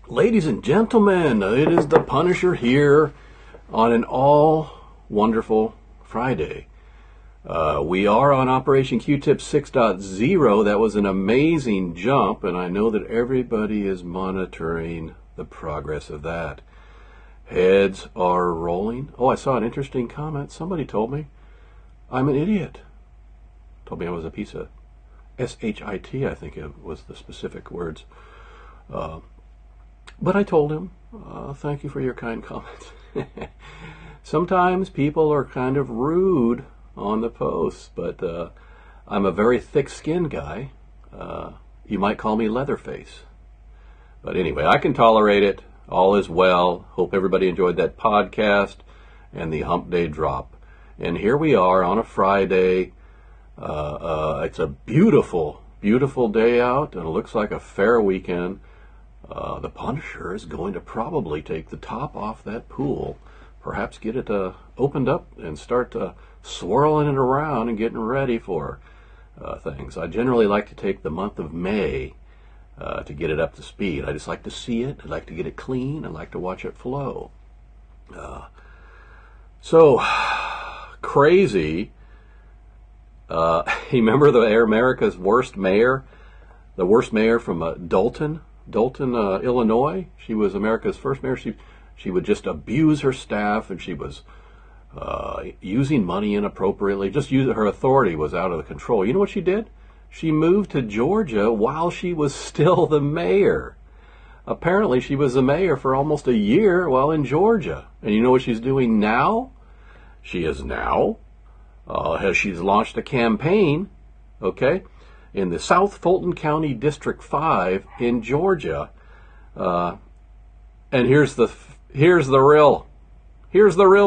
Ladies and gentlemen, it is the Punisher here on an all-wonderful Friday. We are on Operation Q-Tip 6.0. That was an amazing jump, and I know that everybody is monitoring the progress of that. Heads are rolling. Oh, I saw an interesting comment. Somebody told me I'm an idiot. Told me I was a piece of S-H-I-T, I think it was the specific words. But I told him, thank you for your kind comments. Sometimes people are kind of rude on the posts, but I'm a very thick-skinned guy. You might call me Leatherface. But anyway, I can tolerate it. All is well. Hope everybody enjoyed that podcast and the Hump Day drop. And here we are on a Friday. It's a beautiful, beautiful day out, and it looks like a fair weekend. The Punisher is going to probably take the top off that pool, perhaps get it opened up and start swirling it around and getting ready for things. I generally like to take the month of May to get it up to speed. I just like to see it. I like to get it clean. I like to watch it flow. So crazy. You remember America's worst mayor? The worst mayor from Dalton, Illinois. She was America's first mayor. She would just abuse her staff, and she was using money inappropriately. Her authority was out of control. You know what she did? She moved to Georgia while she was still the mayor. Apparently, she was the mayor for almost a year while in Georgia. And you know what she's doing now? She's launched a campaign, okay, in the South Fulton County District 5 in Georgia. And here's the real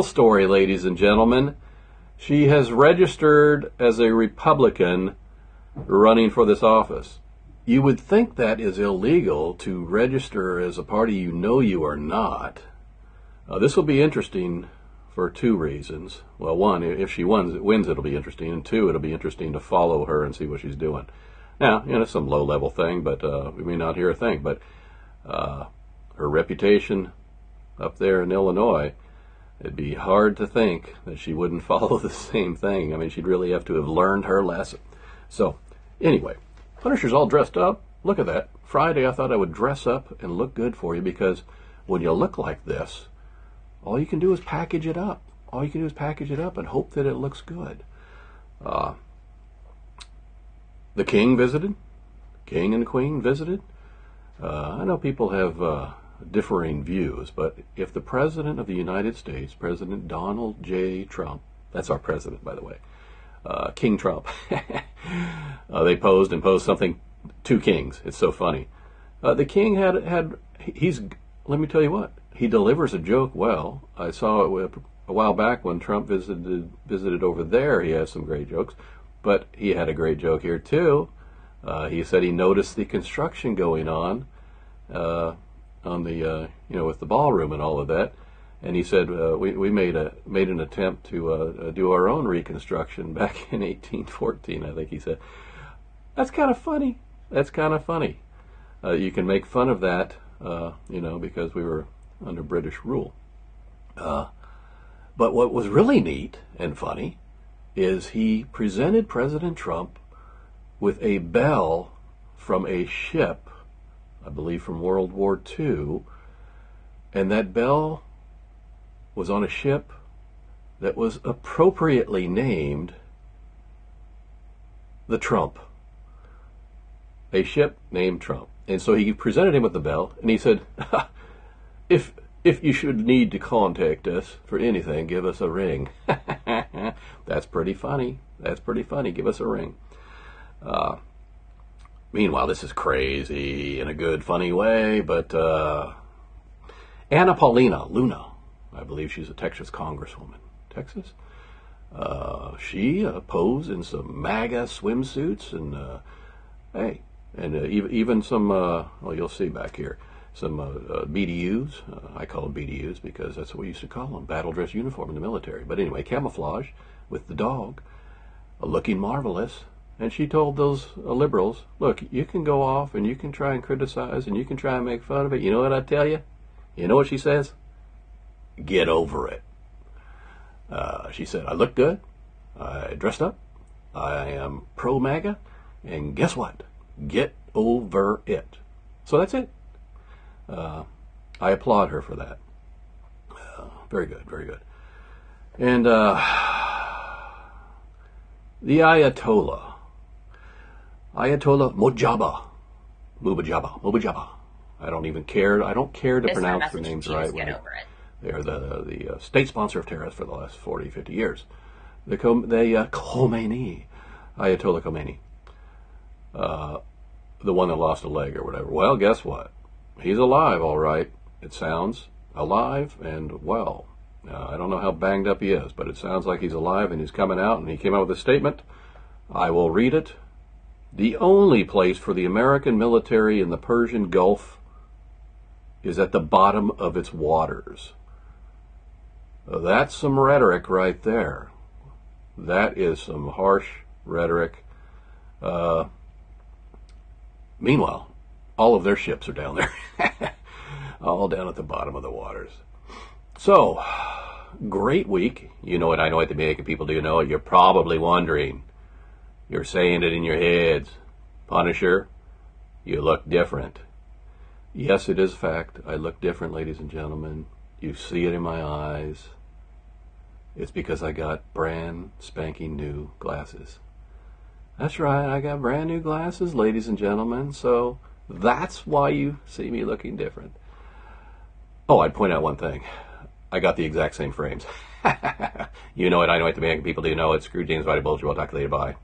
story, ladies and gentlemen. She has registered as a Republican running for this office. You would think that is illegal to register as a party you know you are not. This will be interesting for two reasons. Well, one, if she wins, it'll be interesting, and two, it'll be interesting to follow her and see what she's doing. Now, some low-level thing, but we may not hear a thing, but her reputation up there in Illinois, it'd be hard to think that she wouldn't follow the same thing. I mean, she'd really have to have learned her lesson. So, anyway, Punisher's all dressed up. Look at that. Friday, I thought I would dress up and look good for you, because when you look like this, all you can do is package it up. All you can do is package it up and hope that it looks good. The king visited. King and queen visited. I know people have differing views, but if the President of the United States, President Donald J. Trump, that's our president, by the way, King Trump, they posed something, two kings. It's so funny. The king let me tell you what, he delivers a joke well. I saw it a while back when Trump visited over there. He has some great jokes, but he had a great joke here too. He said he noticed the construction going on the with the ballroom and all of that, and he said we made an attempt to do our own reconstruction back in 1814. I think he said. That's kind of funny. You can make fun of that, because we were under British rule. But what was really neat and funny is he presented President Trump with a bell from a ship, I believe from World War II, and that bell was on a ship that was appropriately named the Trump. A ship named Trump. And so he presented him with the bell, and he said, if you should need to contact us for anything, give us a ring. That's pretty funny. Give us a ring. Meanwhile, this is crazy in a good, funny way, but Anna Paulina, Luna, I believe she's a Texas Congresswoman. Texas? She posed in some MAGA swimsuits, and even some, you'll see back here, some BDUs. I call them BDUs because that's what we used to call them, battle dress uniform in the military. But anyway, camouflage with the dog, looking marvelous. And she told those liberals, look, you can go off and you can try and criticize and you can try and make fun of it. You know what I tell you? You know what she says? Get over it. She said, I look good. I dressed up. I am pro-MAGA. And guess what? Get over it. So that's it. I applaud her for that. Very good, very good. And the Ayatollah Mubajaba. I don't even care. I don't care to pronounce the names right. They're the state sponsor of terrorists for the last 40, 50 years. Khomeini, Ayatollah Khomeini, the one that lost a leg or whatever. Well, guess what? He's alive, all right. It sounds alive and well. I don't know how banged up he is, but it sounds like he's alive and he's coming out, and he came out with a statement. I will read it. The only place for the American military in the Persian Gulf is at the bottom of its waters. That's some rhetoric right there. That is some harsh rhetoric. Meanwhile, all of their ships are down there. All down at the bottom of the waters. So, great week. You know it, I know it, the American people do know it. You're probably wondering. You're saying it in your heads. Punisher, you look different. Yes, it is a fact. I look different, ladies and gentlemen. You see it in my eyes. It's because I got brand spanking new glasses. That's right, I got brand new glasses, ladies and gentlemen. So that's why you see me looking different. Oh, I'd point out one thing. I got the exact same frames. You know it, I know it, the American people do know it. Screw James White, bullshit, well, talk later, bye.